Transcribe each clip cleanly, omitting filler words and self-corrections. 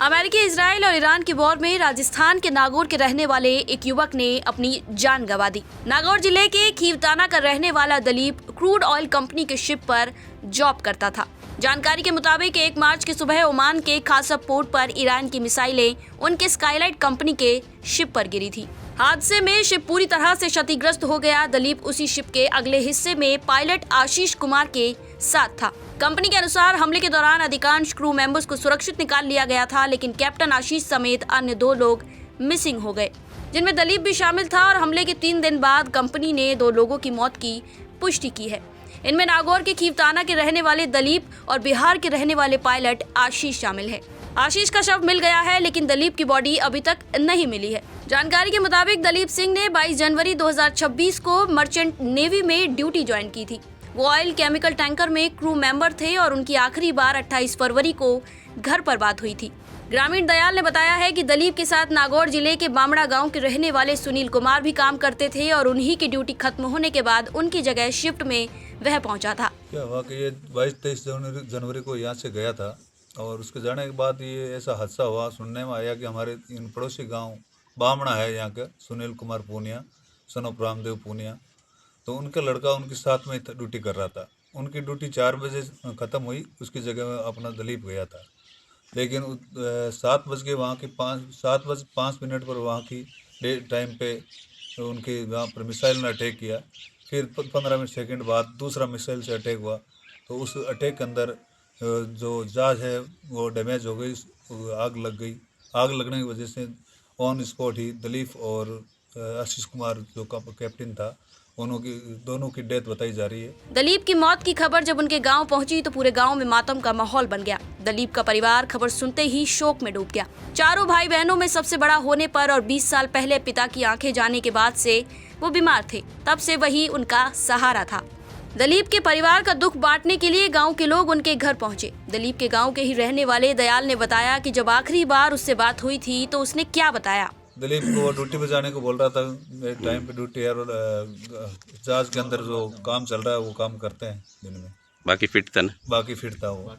अमेरिकी, इजराइल और ईरान की वॉर में राजस्थान के नागौर के रहने वाले एक युवक ने अपनी जान गंवा दी। नागौर जिले के खीवताना का रहने वाला दलीप क्रूड ऑयल कंपनी के शिप पर जॉब करता था। जानकारी के मुताबिक 1 मार्च की सुबह ओमान के खासब पोर्ट पर ईरान की मिसाइलें उनके स्काईलाइट कंपनी के शिप पर गिरी थी। हादसे में शिप पूरी तरह से क्षतिग्रस्त हो गया। दलीप उसी शिप के अगले हिस्से में पायलट आशीष कुमार के साथ था। कंपनी के अनुसार हमले के दौरान अधिकांश क्रू मेंबर्स को सुरक्षित निकाल लिया गया था, लेकिन कैप्टन आशीष समेत अन्य 2 लोग मिसिंग हो गए, जिनमें दलीप भी शामिल था। और हमले के 3 दिन बाद कंपनी ने 2 लोगों की मौत की पुष्टि की है। इनमें नागौर के खीवताना के रहने वाले दलीप और बिहार के रहने वाले पायलट आशीष शामिल है। आशीष का शव मिल गया है, लेकिन दलीप की बॉडी अभी तक नहीं मिली है। जानकारी के मुताबिक दलीप सिंह ने 22 जनवरी 2026 को मर्चेंट नेवी में ड्यूटी ज्वाइन की थी। वो ऑयल केमिकल टैंकर में क्रू मेंबर थे और उनकी आखिरी बार 28 फरवरी को घर पर बात हुई थी। ग्रामीण दयाल ने बताया है कि दलीप के साथ नागौर जिले के बामड़ा गांव के रहने वाले सुनील कुमार भी काम करते थे और उन्हीं की ड्यूटी खत्म होने के बाद उनकी जगह शिफ्ट में वह पहुंचा था। क्या हुआ कि ये 22-23 जनवरी को यहाँ से गया था और उसके जाने के बाद ये ऐसा हादसा हुआ। सुनने में आया कि हमारे इन पड़ोसी गांव बामड़ा है यहाँ का सुनील कुमार पूनिया, सन ऑफ रामदेव पूनिया, तो उनका लड़का उनके साथ में ड्यूटी कर रहा था। उनकी ड्यूटी 4 बजे ख़त्म हुई, उसकी जगह में अपना दलीप गया था, लेकिन 7 बज के वहाँ की 7 बज 5 मिनट पर वहाँ की टाइम पे उनके वहाँ पर मिसाइल ने अटैक किया। फिर 15 सेकंड बाद दूसरा मिसाइल से अटैक हुआ, तो उस अटैक के अंदर जो जहाज है वो डैमेज हो गई, आग लग गई। आग लगने की वजह से ऑन स्पॉट ही दलीप और आशीष कुमार जो कैप्टन था, दोनों की डेथ बताई जा रही है। दलीप की मौत की खबर जब उनके गांव पहुंची तो पूरे गांव में मातम का माहौल बन गया। दलीप का परिवार खबर सुनते ही शोक में डूब गया। चारों भाई बहनों में सबसे बड़ा होने पर और 20 साल पहले पिता की आंखें जाने के बाद से वो बीमार थे, तब से वही उनका सहारा था। दलीप के परिवार का दुख बांटने के लिए गांव के लोग उनके घर पहुंचे। दलीप के गांव के ही रहने वाले दयाल ने बताया कि जब आखिरी बार उससे बात हुई थी तो उसने क्या बताया। दलीप को ड्यूटी पे जाने को बोल रहा था, टाइम पे ड्यूटी है और जहाज के अंदर जो काम चल रहा है वो काम करते हैं दिन में। बाकी फिट था ना? बाकी फिट था वो।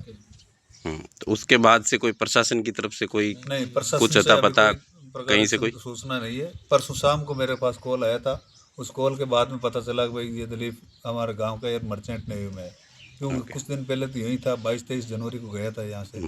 तो उसके बाद से कोई प्रशासन की तरफ से कोई नहीं, प्रशासन कुछ अता पता कहीं से कोई सूचना नहीं है। परसों शाम को मेरे पास कॉल आया था, उस कॉल के बाद में पता चला कि भाई ये दलीप हमारे गांव का मर्चेंट नेवी में है। क्योंकि कुछ दिन पहले तो यही था, 22-23 जनवरी को गया था यहाँ से,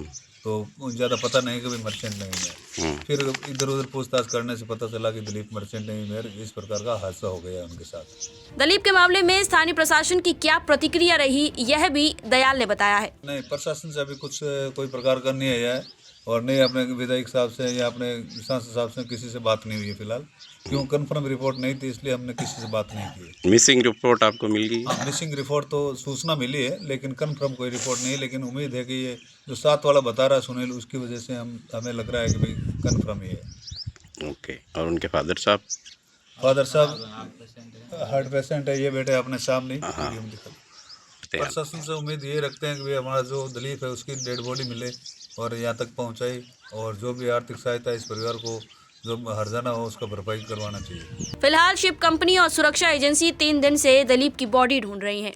तो ज़्यादा पता नहीं कि भाई मर्चेंट नेवी में है। फिर इधर उधर पूछताछ करने से पता चला कि दलीप मर्चेंट नेवी में है। इस प्रकार का हादसा हो गया उनके साथ। दलीप के मामले में स्थानीय प्रशासन की क्या प्रतिक्रिया रही, यह भी दयाल ने बताया है। नहीं, प्रशासन से अभी कुछ कोई प्रकार का नहीं आया है और नहीं अपने विधायक साहब से या अपने सांसद साहब से किसी से बात नहीं हुई है फिलहाल। क्यों, कंफर्म रिपोर्ट नहीं थी, इसलिए हमने किसी से बात नहीं की है। मिसिंग रिपोर्ट आपको मिल गई? हाँ, मिसिंग रिपोर्ट तो सूचना मिली है, लेकिन कंफर्म कोई रिपोर्ट नहीं है। लेकिन उम्मीद है कि ये जो 7 वाला बता रहा है सुनील, उसकी वजह से हमें लग रहा है कि भाई कंफर्म ही है। ओके। और उनके फादर साहब? फादर साहब हार्ट पेशेंट है, ये बेटे अपने सामने। प्रशासन से उम्मीद ये रखते हैं कि भाई हमारा जो दलीप है उसकी डेड बॉडी मिले और यहाँ तक पहुँचाई, और जो भी आर्थिक सहायता इस परिवार को जो हर्जाना हो उसका भरपाई करवाना चाहिए। फिलहाल शिप कंपनी और सुरक्षा एजेंसी 3 दिन से दलीप की बॉडी ढूंढ रही है।